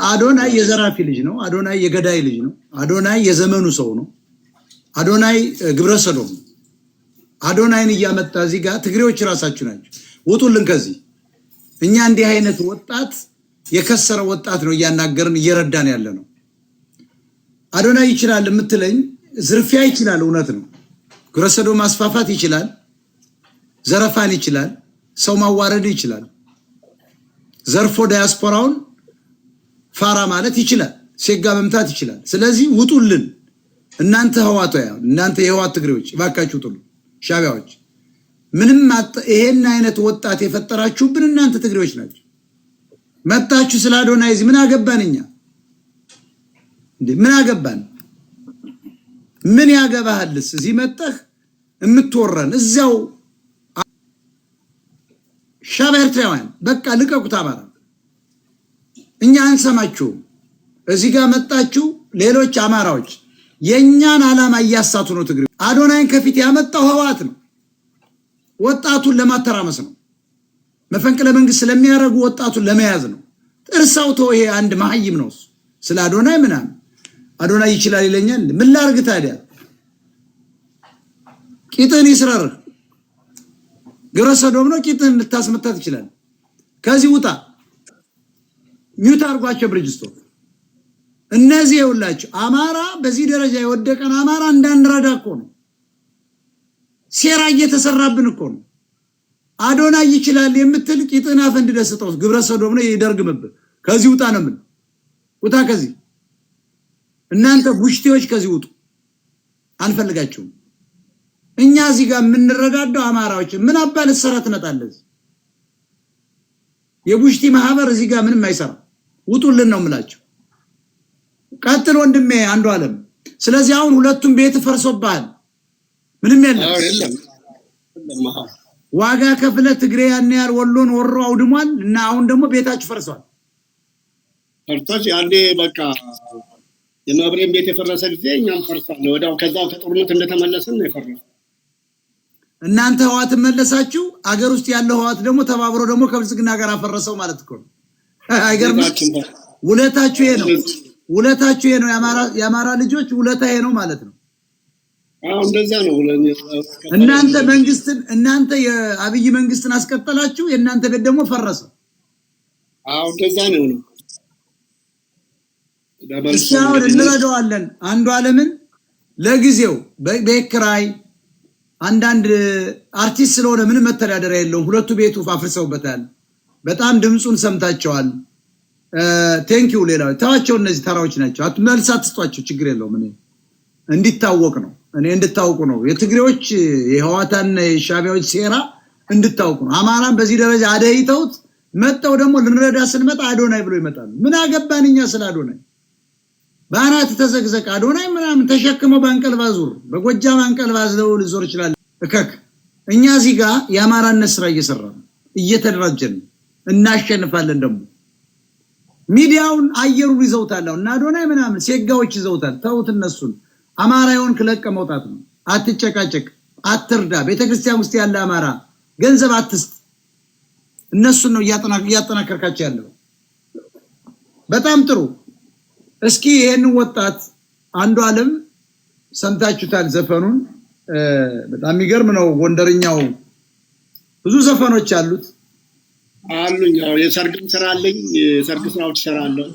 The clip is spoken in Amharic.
አዶናይ የዘራፊ ልጅ ነው። አዶናይ የገዳይ ልጅ ነው። አዶናይ የዘመኑ ሰው ነው። አዶናይ ግብረ ሰዶም ነው። አዶናይን እያመጣ እዚህ ጋር ትግሬዎች ራሳችሁ ናቸው ውጡልን ከዚህ። እኛ እንዲህ አይነት ወጣት የከሰረ ወጣት ነው እያናገርን እየረዳን ያለ ነው። አዶናይ ይችላል የምትለኝ ዝርፊያ ይችላል፣ እውነት ነው። ግብረ ሰዶም ማስፋፋት ይችላል፣ ዘረፋን ይችላል፣ ሰው ማዋረድ ይችላል፣ ዘርፎ ዲያስፖራውን ፋራ ማለት ይችላል፣ ሴጋ መምታት ይችላል። ስለዚህ ውጡልን እናንተ ህዋቶያ፣ እናንተ የህዋት ትግሬዎች እባካችሁ ውጡልን። ሻቢያዎች ምንም ይሄን አይነት ወጣት የፈጠራችሁብን እናንተ ትግሬዎች ናችሁ። መጣችሁ ስለ አዶናይ ምን አገባንኛ እንዴ? ምን አገባን? ምን ያገባህልስ? እዚህ መጣህ የምትወረን እዛው ሻቢያ ኤርትራውያን በቃ ልቀቁት። አማራ እኛ አንሰማችሁም። እዚህ ጋር መጣችሁ ሌሎች አማራዎች የኛን ዓላማ እያሳቱ ነው። ትግሬ አዶናይን ከፊት ያመጣው ህዋት ነው። ወጣቱን ለማተራመስ ነው። መፈንቅለ መንግስት ስለሚያረጉ ወጣቱን ለመያዝ ነው። ጥርሳው ተው። ይሄ አንድ መሀይም ነው። ስለ አዶናይ ምናምን አዶናይ ይችላል ይለኛል። ምን ላርግ ታዲያ? ቂጥን ይስረር። ግብረ ሰዶም ነው። ቂጥን ልታስመታት ይችላል። ከዚህ ውጣ። ሚውት አርጓቸው ብርጅስቶን። እነዚህ ይውላችሁ አማራ በዚህ ደረጃ የወደቀን አማራ እንዳንረዳ እኮ ነው። ሴራ እየተሰራብን እኮ ነው። አዶናይ ይችላል የምትል ቂጥና ፈንድ ደስጠው ግብረ ሰዶም ነው ይደርግምብ። ከዚህ ውጣ ነው። ምን ውጣ ከዚህ። እናንተ ቡሽቴዎች ከዚህ ውጡ። አንፈልጋችሁም። እኛ እዚህ ጋር የምንረዳዳው አማራዎች ምን አባል ሰራ ትነጣለህ? የቡሽቲ ማህበር እዚህ ጋር ምንም አይሰራ። ውጡልን ነው የምላችሁ። ቀጥል ወንድሜ አንዱ ዓለም። ስለዚህ አሁን ሁለቱም ቤት ፈርሶብሃል። ምንም የለም። ዋጋ ከፍለ ትግሬ ያን ያር ወሎን ወሮ አውድሟል እና አሁን ደግሞ ቤታችሁ ፈርሷል። ፈርቷል። ያንዴ በቃ የማብሬን ቤት የፈረሰ ጊዜ እኛም ፈርሷል። ወዳው ከዛው ከጦርነት እንደተመለሰን ነው የፈረሰው። እናንተ ህዋት መለሳችሁ። አገር ውስጥ ያለው ህዋት ደግሞ ተባብሮ ደግሞ ከብልጽግና ጋር አፈረሰው ማለት እኮ ነው። አይገርምም? ውለታችሁ ይሄ ነው። ውለታችሁ ይሄ ነው። የአማራ ልጆች ውለታ ይሄ ነው ማለት ነው። እንደዛ ነው። እናንተ የአብይ መንግስትን አስቀጠላችሁ። የእናንተ ቤት ደግሞ ፈረሰ። እንደዛ ነው። እስካሁን እንረዳዋለን። አንዱ ዓለምን ለጊዜው በክራይ አንዳንድ አርቲስት ስለሆነ ምንም መተዳደሪያ የለውም። ሁለቱ ቤቱ አፍርሰውበታል። በጣም ድምጹን ሰምታቸዋል። ቴንኪው። ሌላው ታዋቸው እነዚህ ተራዎች ናቸው። አትመልስ አትስጧቸው፣ ችግር የለውም። እኔ እንዲታወቅ ነው። እኔ እንድታውቁ ነው። የትግሬዎች የህዋታና የሻቢያዎች ሴራ እንድታውቁ ነው። አማራን በዚህ ደረጃ አደይተውት መጣው ደግሞ ልንረዳ ስንመጣ አዶናይ ብሎ ይመጣሉ። ምን አገባንኛ ስለ አዶናይ? ባናት ተዘግዘቅ አዶናይ ምናምን ተሸክመው ባንቀልባ ዙር በጎጃም አንቀልባ ዘው ልዞር ይችላል። እከክ እኛ እዚህ ጋር የአማራነት ስራ እየሰራን እየተደራጀን እናሸንፋለን። ደግሞ ሚዲያውን አየሩን ይዘውታል እና አዶናይ ምናምን ሴጋዎች ይዘውታል። ተውት እነሱን። አማራውን ክለቀ መውጣት ነው። አትጨቃጨቅ፣ አትርዳ። ቤተክርስቲያን ውስጥ ያለ አማራ ገንዘብ አትስጥ። እነሱን ነው እያጠናከርካቸው ያለው። በጣም ጥሩ። እስኪ ይሄን ወጣት አንዱ ዓለም ሰምታችሁታል ዘፈኑን። በጣም የሚገርም ነው። ጎንደርኛው ብዙ ዘፈኖች አሉት አሉኝ። የሰርግም ስራ አለኝ። የሰርግ ስራዎች እሰራለሁ።